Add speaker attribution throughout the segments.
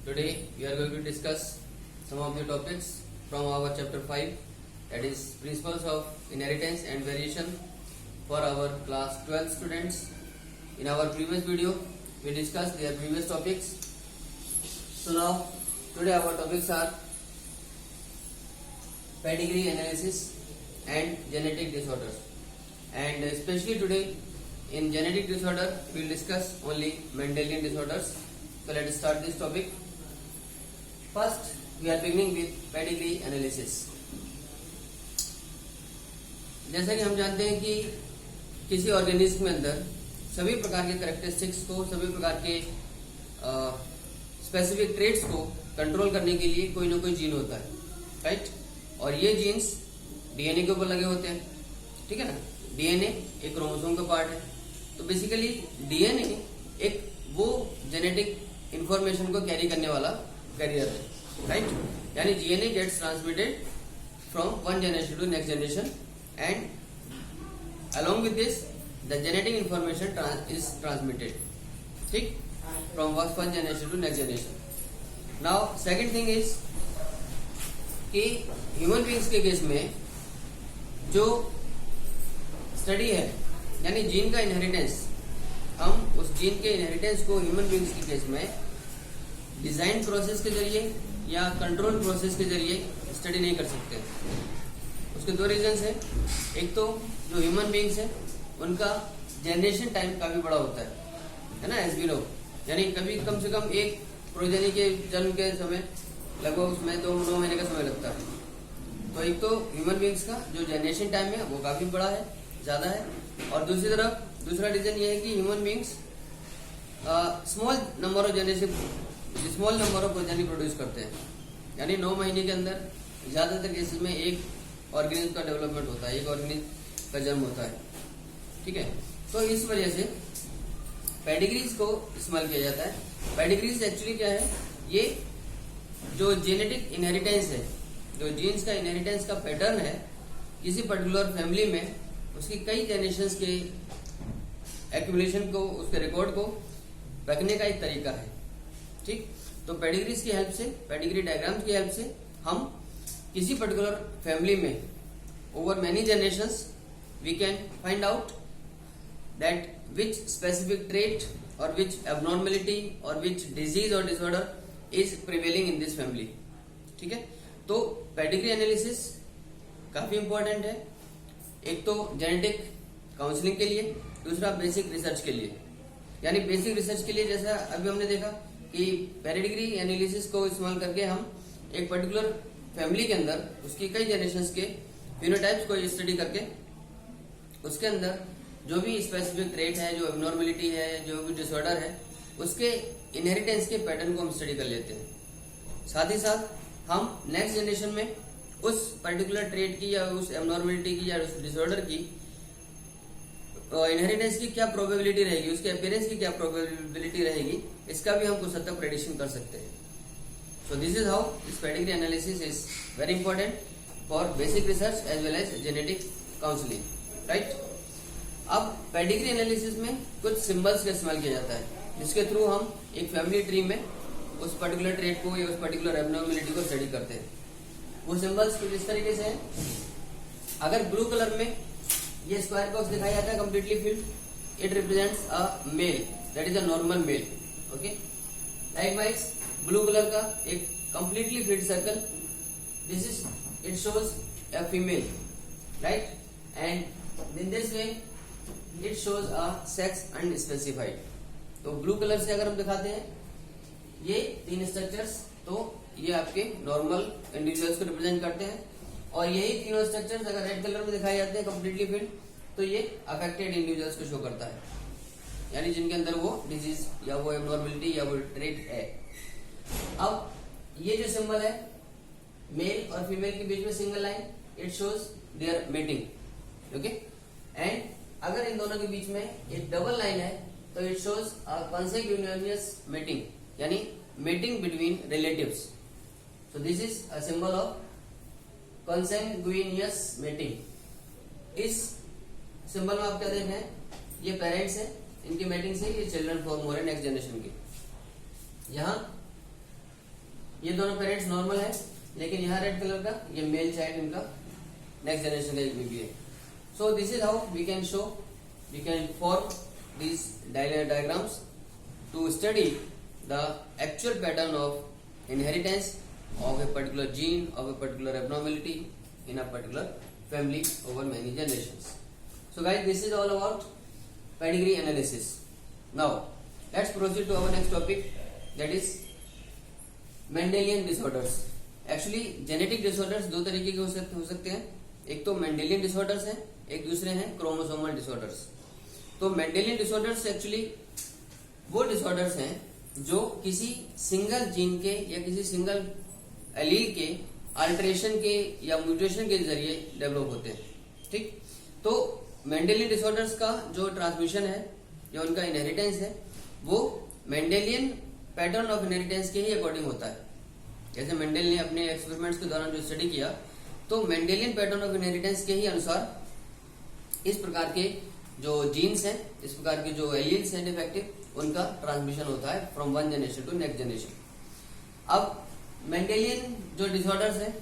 Speaker 1: Today we are going to discuss some of the topics from our chapter 5, that is principles of inheritance and variation for our class 12 students. In our previous video we discussed their previous topics. So now today our topics are pedigree analysis and genetic disorders, and especially today in genetic disorder we will discuss only Mendelian disorders. So let us start this topic. First we are beginning with pedigree analysis. जैसा कि हम जानते हैं कि किसी organism में अंदर सभी प्रकार के कैरेक्टरिस्टिक्स को, सभी प्रकार के स्पेसिफिक ट्रेट्स को कंट्रोल करने के लिए कोई ना कोई जीन होता है, राइट? और ये जीन्स डीएनए के ऊपर लगे होते हैं, ठीक है ना? डीएनए एक क्रोमोसोम का पार्ट है, तो बेसिकली डीएनए एक वो जेनेटिक इंफॉर्मेशन को कैरी करने वाला कैरियर है, राइट? यानी DNA gets transmitted from one generation to next generation, and along with this the genetic information is transmitted, ठीक, from one generation to next generation. Now second thing is कि human beings के case में जो study है यानी gene का inheritance, हम उस जीन के इनहेरिटेंस को ह्यूमन बींग्स के केस में डिजाइन प्रोसेस के जरिए या कंट्रोल प्रोसेस के जरिए स्टडी नहीं कर सकते. उसके दो रीजंस है. एक तो जो ह्यूमन बींग्स है उनका जनरेशन टाइम काफी बड़ा होता है ना, एज वी नो. यानी कभी कम से कम एक प्रोजेनी के जन्म के समय लगभग उसमें 2 महीने का समय लगता है. तो एक तो ह्यूमन बींग्स का जो जनरेशन टाइम है वो काफी बड़ा है, ज्यादा है. और दूसरी तरफ दूसरा रीजन ये है कि human beings small number of progeny produce करते हैं. यानी 9 महीने के अंदर ज्यादातर केसेस में एक ऑर्गेनिज्म का डेवलपमेंट होता है, एक ऑर्गेनिज्म का जन्म होता है, ठीक है. तो इस वजह से पेडिग्रीज को इस्तेमाल किया जाता है. पेडिग्रीज एक्चुअली क्या है? ये जो जेनेटिक इनहेरिटेंस है, जो जीन्स का इनहेरिटेंस का पैटर्न है किसी पर्टिकुलर फैमिली में, उसकी कई जनरेशंस के एक्यूमुलेशन को, उसके रिकॉर्ड को रखने का एक तरीका है, ठीक. तो पेडिग्रीज की हेल्प से, पेडिग्री डायग्राम्स की हेल्प से हम किसी पर्टिकुलर फैमिली में over many generations we can find out that which specific trait और विच एबनॉर्मेलिटी और विच डिजीज और disorder is prevailing in this family, ठीक है. तो पेडिग्री एनालिसिस काफी इंपॉर्टेंट है. एक तो जेनेटिक काउंसलिंग के लिए, दूसरा बेसिक रिसर्च के लिए. यानी बेसिक रिसर्च के लिए जैसा अभी हमने देखा कि पेडिग्री एनालिसिस को इस्तेमाल करके हम एक पर्टिकुलर फैमिली के अंदर उसकी कई जनरेशंस के फिनोटाइप्स को स्टडी करके उसके अंदर जो भी स्पेसिफिक ट्रेट है, जो एबनॉर्मेलिटी है, जो भी डिसऑर्डर है, उसके इनहेरिटेंस के पैटर्न को हम स्टडी कर लेते हैं. साथ ही साथ हम नेक्स्ट जनरेशन में उस पर्टिकुलर ट्रेट की या उस एबनॉर्मेलिटी की या उस डिसऑर्डर की इनहेरिटेंस की क्या प्रोबेबिलिटी रहेगी, उसके अपीयरेंस की क्या प्रोबेबिलिटी रहेगी, इसका भी हम कुछ हद तक प्रेडिक्शन कर सकते हैं. So this is how this pedigree analysis is very important for basic research as well as genetic counseling, right? अब पेडिग्री एनालिसिस में कुछ सिंबल्स का इस्तेमाल किया जाता है जिसके थ्रू हम एक फैमिली ट्री में उस पर्टिकुलर ट्रेट को या उस पर्टिकुलर एबनॉर्मेलिटी को स्टडी करते हैं. वो सिंबल्स कुछ इस तरीके से हैं. अगर ब्लू कलर में ये स्क्वायर बॉक्स दिखाया जाता है completely filled, it represents a male, that is a normal male, okay. Likewise blue colour का एक completely filled circle, this is it shows a female, right? And in this way it shows a sex unspecified. तो blue colour से अगर हम दिखाते हैं ये 3 structures, तो ये आपके नॉर्मल इंडिविजुअल्स को रिप्रेजेंट करते हैं. और यही तीनों स्ट्रक्चर्स अगर रेड कलर में दिखाए जाते हैं कंप्लीटली फिल्ड, तो ये अफेक्टेड इंडिविजुअल्स को शो करता है, यानी जिनके अंदर वो डिजीज या वो एबनॉर्मेलिटी या वो ट्रेट है. अब ये जो सिंबल है मेल और फीमेल के बीच में single line, it shows their mating, okay. And अगर इन दोनों के बीच में एक डबल लाइन है तो it shows a consanguineous mating, यानी mating between relatives. So this is a symbol of consanguineous mating. इस सिंबल में आप क्या देख रहे हैं? ये पेरेंट्स हैं, इनकी मेटिंग से ये चिल्ड्रन फॉर्म हो रहे हैं नेक्स्ट जनरेशन के. यहाँ ये दोनों पेरेंट्स नॉर्मल है, लेकिन यहाँ रेड कलर का ये मेल चाइल्ड इनका नेक्स्ट जनरेशन का एक बेबी है. So this is how we can show, we can form these diagrams to study the actual pattern of inheritance of a particular gene, of a particular abnormality in a particular family over many generations. So guys, this is all about pedigree analysis. Now let's proceed to our next topic, that is Mendelian disorders. Actually genetic disorders दो तरीके के हो सकते हैं. एक तो Mendelian disorders हैं, एक दूसरे हैं chromosomal disorders. तो मेंडेलियन डिसऑर्डर्स एक्चुअली वो डिसऑर्डर्स हैं जो किसी सिंगल जीन के या किसी सिंगल एलील के अल्टरेशन के या म्यूटेशन के जरिए डेवलप होते हैं. ठीक, तो मेंडेलियन डिसऑर्डर्स का जो ट्रांसमिशन है या उनका इनहेरिटेंस है वो मेंडेलियन पैटर्न ऑफ इनहेरिटेंस के ही अकॉर्डिंग होता है. जैसे मेंडेल ने अपने एक्सपेरिमेंट्स के दौरान जो स्टडी किया, तो मेंडेलियन पैटर्न ऑफ इनहेरिटेंस के ही अनुसार इस प्रकार के जो जीन्स हैं, इस प्रकार के जो एलील्स हैं डिफेक्टिव, उनका ट्रांसमिशन होता है from one generation to next generation. अब मेंडेलियन जो डिसऑर्डर्स हैं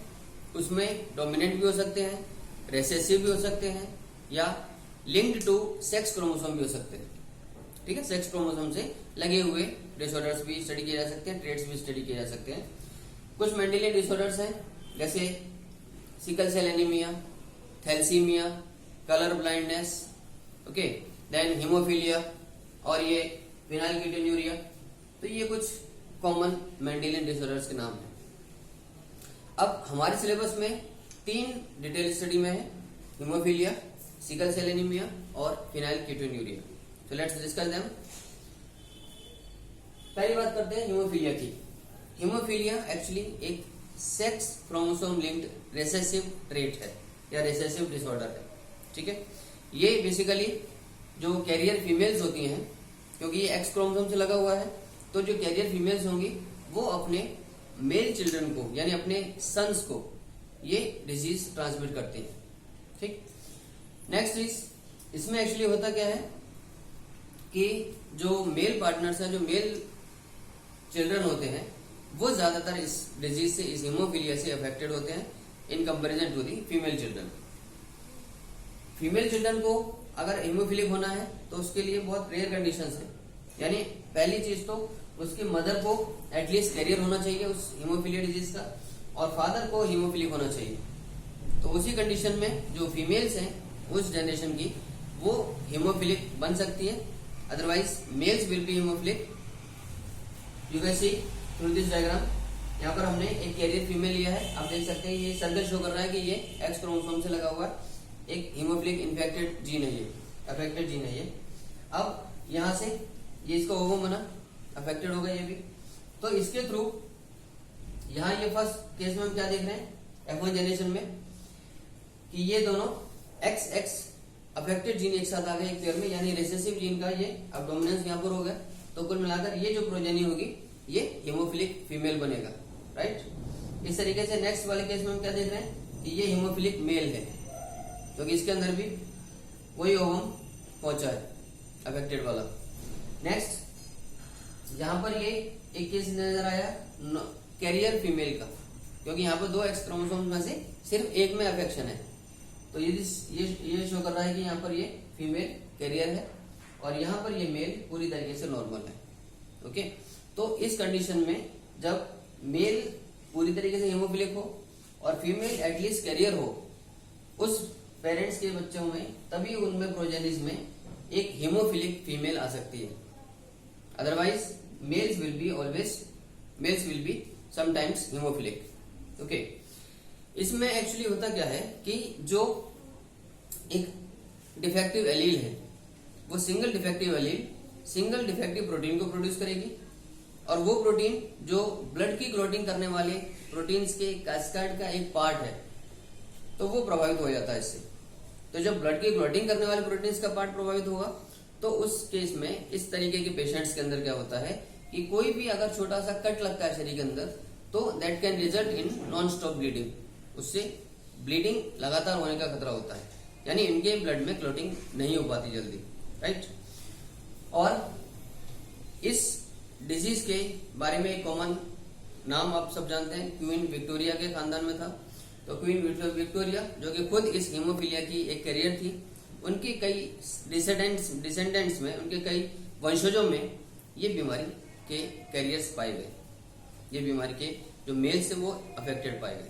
Speaker 1: उसमें डोमिनेंट भी हो सकते हैं, रेसेसिव भी हो सकते हैं, या लिंक्ड टू सेक्स क्रोमोसोम भी हो सकते हैं. ठीक है, सेक्स क्रोमोसोम से लगे हुए डिसऑर्डर्स भी स्टडी किए जा सकते हैं, ट्रेट्स भी स्टडी किए जा सकते हैं. कुछ मेंडेलियन डिसऑर्डर्स हैं जैसे sickle cell anaemia, thalassaemia, colour blindness, okay, then haemophilia और ये फिनाइलकीटोन्यूरिया. तो ये कुछ कॉमन मेंडेलियन डिसऑर्डर्स के नाम हैं. अब हमारे सिलेबस में 3 डिटेल स्टडी में है, हीमोफीलिया, सिकल सेल एनीमिया और फिनाइलकीटोन्यूरिया. तो लेट्स डिस्कस देम. पहली बात करते हैं हीमोफीलिया की. हीमोफीलिया एक्चुअली एक sex chromosome linked recessive trait है या रेसेसिव डिसऑर्डर है. ठीक है, ये बेसिकली जो कैरियर फीमेल्स होती हैं, क्योंकि ये एक्स क्रोमोसोम से लगा हुआ है, तो जो कैरियर फीमेल्स होंगी वो अपने मेल चिल्ड्रन को यानी अपने सन्स को ये डिजीज ट्रांसमिट करती हैं. ठीक, नेक्स्ट इज, इसमें एक्चुअली होता क्या है कि जो मेल पार्टनर्स हैं, जो मेल चिल्ड्रन होते हैं, वो ज्यादातर इस डिजीज से, इस हीमोफीलिया से अफेक्टेड होते हैं in comparison to the female children. Female children को अगर हीमोफिलिक होना है तो उसके लिए बहुत रेयर कंडीशंस है. यानी पहली चीज तो उसकी मदर को एटलीस्ट कैरियर होना चाहिए उस हीमोफीलिया डिजीज का, और फादर को हीमोफिलिक होना चाहिए. तो उसी कंडीशन में जो फीमेल्स हैं उस जनरेशन की, वो हीमोफिलिक बन सकती है. Otherwise males will be haemophilic. You can see through this diagram. यहाँ पर हमने एक कैरियर फीमेल लिया है, आप देख सकते हैं ये सर्कल शो कर रहा है कि ये एक्स क्रोमोसोम से लगा हुआ है, एक हीमोफिलिक इन्फेक्टेड जीन है, ये अफेक्टेड जीन है ये. अब यहां से ये इसका ओवम बना, अफेक्टेड होगा ये भी. तो इसके थ्रू यहाँ ये फर्स्ट केस में हम क्या देख रहे हैं F1 जनरेशन में, कि ये दोनों एक्स एक्स अफेक्टेड जीन एक साथ आ गए एक पेयर में, यानी रेसेसिव जीन का ये अब डोमिनेंस यहाँ पर हो गया. तो कुल मिलाकर ये जो प्रोजेनी होगी ये हीमोफिलिक फीमेल बनेगा. राइट, इस तरीके से नेक्स्ट वाले केस में हम क्या देख रहे हैं कि ये हीमोफिलिक मेल है, क्योंकि इसके अंदर भी वही ओवम पहुंचा है अफेक्टेड वाला. नेक्स्ट यहाँ पर ये एक केस नजर आया कैरियर फीमेल का, क्योंकि यहाँ पर 2 एक्स क्रोमोसोम में से सिर्फ एक में अफेक्शन है. तो ये शो कर रहा है कि यहाँ पर ये फीमेल कैरियर है और यहाँ पर ये मेल पूरी तरीके से नॉर्मल है. ओके, तो इस कंडीशन में जब मेल पूरी तरीके से हीमोफिलिक हो और फीमेल एटलीस्ट कैरियर हो उस पेरेंट्स के बच्चों में, तभी उनमें प्रोजेनिस में एक हीमोफिलिक फीमेल आ सकती है. Otherwise males will be sometimes haemophilic. Okay, इसमें एक्चुअली होता क्या है कि जो एक डिफेक्टिव एलील है वो सिंगल डिफेक्टिव प्रोटीन को प्रोड्यूस करेगी, और वो प्रोटीन जो ब्लड की क्लॉटिंग करने वाले प्रोटीन्स के कैस्केड का एक पार्ट है, तो वो प्रभावित हो जाता है इससे. तो जब ब्लड की क्लॉटिंग करने वाले प्रोटीन्स का पार्ट प्रभावित होगा तो उस केस में इस तरीके के पेशेंट्स के अंदर क्या होता है कि कोई भी अगर छोटा सा कट लगता है शरीर के अंदर, तो that can result in non stop bleeding. उससे ब्लीडिंग लगातार होने का खतरा होता है, यानी इनके ब्लड में क्लॉटिंग नहीं हो पाती जल्दी. राइट, और इस डिजीज के बारे में एक कॉमन नाम आप सब जानते हैं, क्वीन विक्टोरिया के खानदान में था। तो क्वीन विक्टोरिया जो कि खुद इस हीमोफीलिया की एक कैरियर थी, उनके कई डिसेंडेंट्स में, उनके कई वंशजों में ये बीमारी के कैरियर्स पाए गए, ये बीमारी के जो मेल्स थे वो अफेक्टेड पाए गए,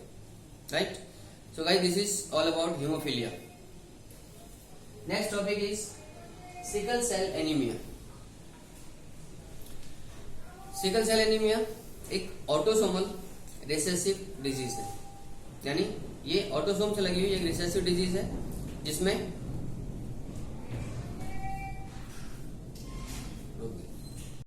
Speaker 1: right. So guys, this is all about haemophilia. Next topic is sickle cell anaemia. Sickle cell anaemia एक ऑटोसोमल रिसेसिव डिजीज है, यानी ये ऑटोसोम से लगी हुई एक रिसेसिव डिजीज है जिसमें